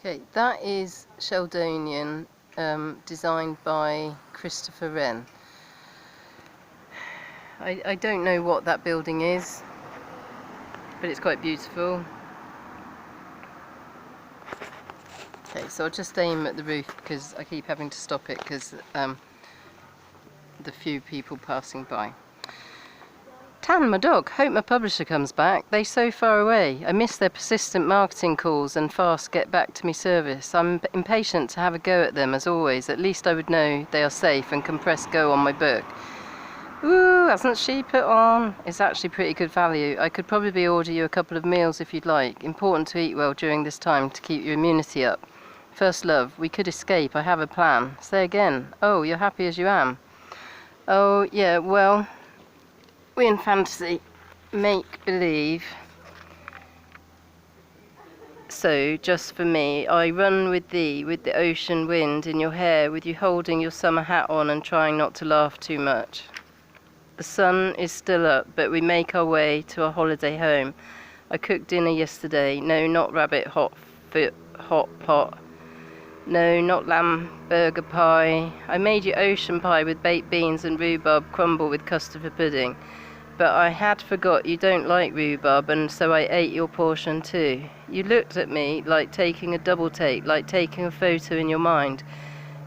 Okay, that is Sheldonian, designed by Christopher Wren. I don't know what that building is, but it's quite beautiful. Okay, so I'll just aim at the roof because I keep having to stop it because the few people passing by. Tan, my dog. Hope my publisher comes back. They're so far away. I miss their persistent marketing calls and fast get back to me service. I'm impatient to have a go at them as always. At least I would know they are safe and can press go on my book. Ooh, hasn't she put on? It's actually pretty good value. I could probably order you a couple of meals if you'd like. Important to eat well during this time to keep your immunity up. First love, we could escape. I have a plan. Say again. Oh, you're happy as you am. Oh, yeah, well, we in fantasy make believe. So, just for me, I run with thee, with the ocean wind in your hair, with you holding your summer hat on and trying not to laugh too much. The sun is still up, but we make our way to our holiday home. I cooked dinner yesterday. No, not rabbit hot pot. No, not lamb burger pie. I made you ocean pie with baked beans and rhubarb crumble with custard for pudding. But I had forgot you don't like rhubarb, and so I ate your portion too. You looked at me like taking a double take, like taking a photo in your mind.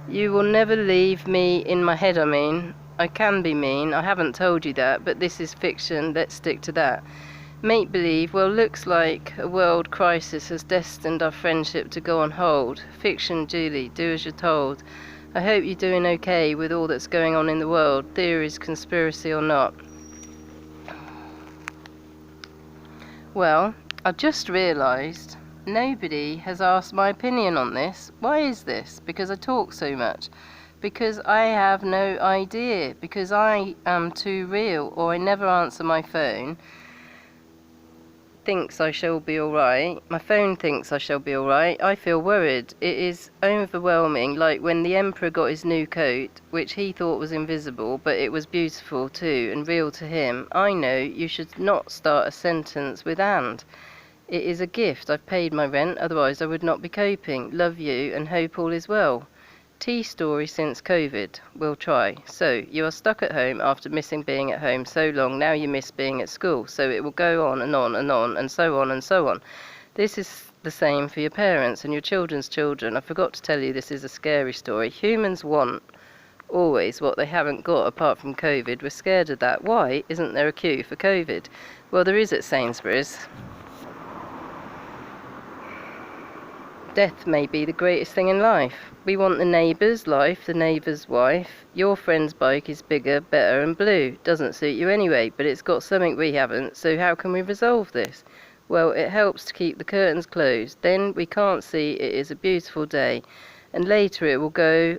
You will never leave me in my head, I mean. I can be mean, I haven't told you that, but this is fiction, let's stick to that. Make-believe, well, looks like a world crisis has destined our friendship to go on hold. Fiction, Julie, do as you're told. I hope you're doing okay with all that's going on in the world, theories, conspiracy or not. Well, I've just realised nobody has asked my opinion on this. Why is this? Because I talk so much. Because I have no idea. Because I am too real, or I never answer my phone. Thinks I shall be alright. My phone thinks I shall be alright. I feel worried. It is overwhelming, like when the Emperor got his new coat, which he thought was invisible, but it was beautiful too, and real to him. I know you should not start a sentence with and. It is a gift. I've paid my rent, otherwise I would not be coping. Love you, and hope all is well. Tea story since COVID. We'll try. So, you are stuck at home after missing being at home so long. Now you miss being at school. So it will go on and on and on and so on and so on. This is the same for your parents and your children's children. I forgot to tell you this is a scary story. Humans want always what they haven't got apart from COVID. We're scared of that. Why isn't there a queue for COVID? Well, there is at Sainsbury's. Death may be the greatest thing in life. We want the neighbour's life, the neighbour's wife. Your friend's bike is bigger, better and blue. Doesn't suit you anyway, but it's got something we haven't, so how can we resolve this? Well, it helps to keep the curtains closed. Then we can't see it is a beautiful day. And later it will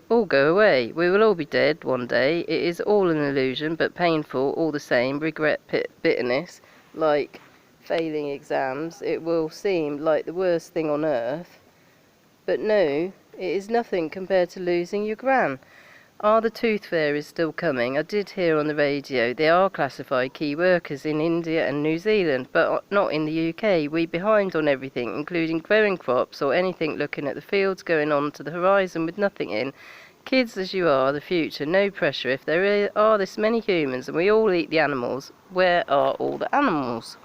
all go away. We will all be dead one day. It is all an illusion, but painful all the same. Regret, bitterness, like failing exams. It will seem like the worst thing on earth. But no, it is nothing compared to losing your gran. Are the tooth fairies still coming? I did hear on the radio they are classified key workers in India and New Zealand, but not in the UK. We behind on everything, including growing crops or anything looking at the fields going on to the horizon with nothing in. Kids as you are, the future, no pressure. If there are this many humans and we all eat the animals, where are all the animals?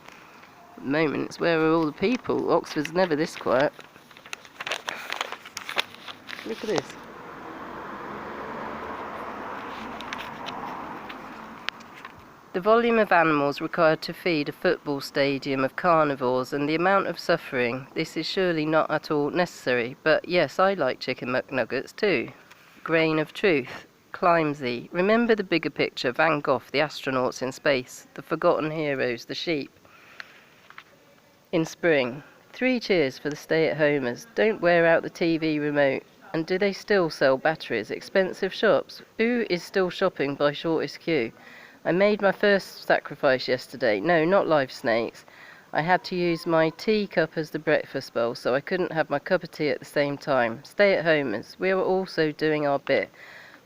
At the moment, it's where are all the people? Oxford's never this quiet. Look at this. The volume of animals required to feed a football stadium of carnivores and the amount of suffering, this is surely not at all necessary. But yes, I like chicken McNuggets too. Grain of truth. Climsey. Remember the bigger picture, Van Gogh, the astronauts in space, the forgotten heroes, the sheep. In spring. 3 cheers for the stay-at-homers. Don't wear out the TV remote. And do they still sell batteries? Expensive shops? Who is still shopping by shortest queue? I made my first sacrifice yesterday. No, not live snakes. I had to use my teacup as the breakfast bowl, so I couldn't have my cup of tea at the same time. Stay-at-homers. We are also doing our bit.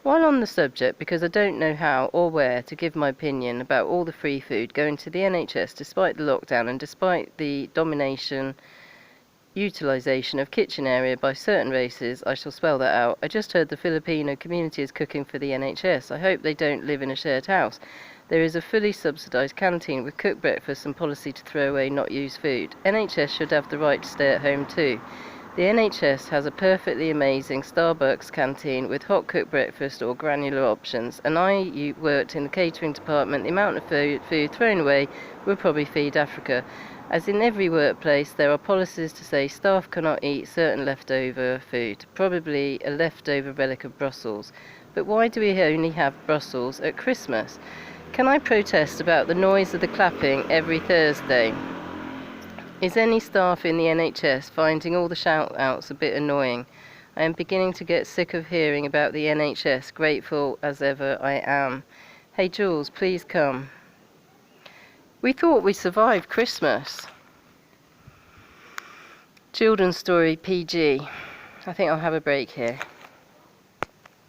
While on the subject, because I don't know how or where to give my opinion about all the free food going to the NHS despite the lockdown and despite the domination utilisation of kitchen area by certain races. I shall spell that out. I just heard the Filipino community is cooking for the NHS. I hope they don't live in a shared house. There is a fully subsidised canteen with cooked breakfast and policy to throw away not used food. NHS should have the right to stay at home too. The NHS has a perfectly amazing Starbucks canteen with hot cooked breakfast or granular options, and I worked in the catering department. The amount of food thrown away would probably feed Africa. As in every workplace, there are policies to say staff cannot eat certain leftover food, probably a leftover relic of Brussels. But why do we only have Brussels at Christmas? Can I protest about the noise of the clapping every Thursday? Is any staff in the NHS finding all the shout-outs a bit annoying? I am beginning to get sick of hearing about the NHS, grateful as ever I am. Hey Jules, please come. We thought we survived Christmas. Children's story PG. I think I'll have a break here.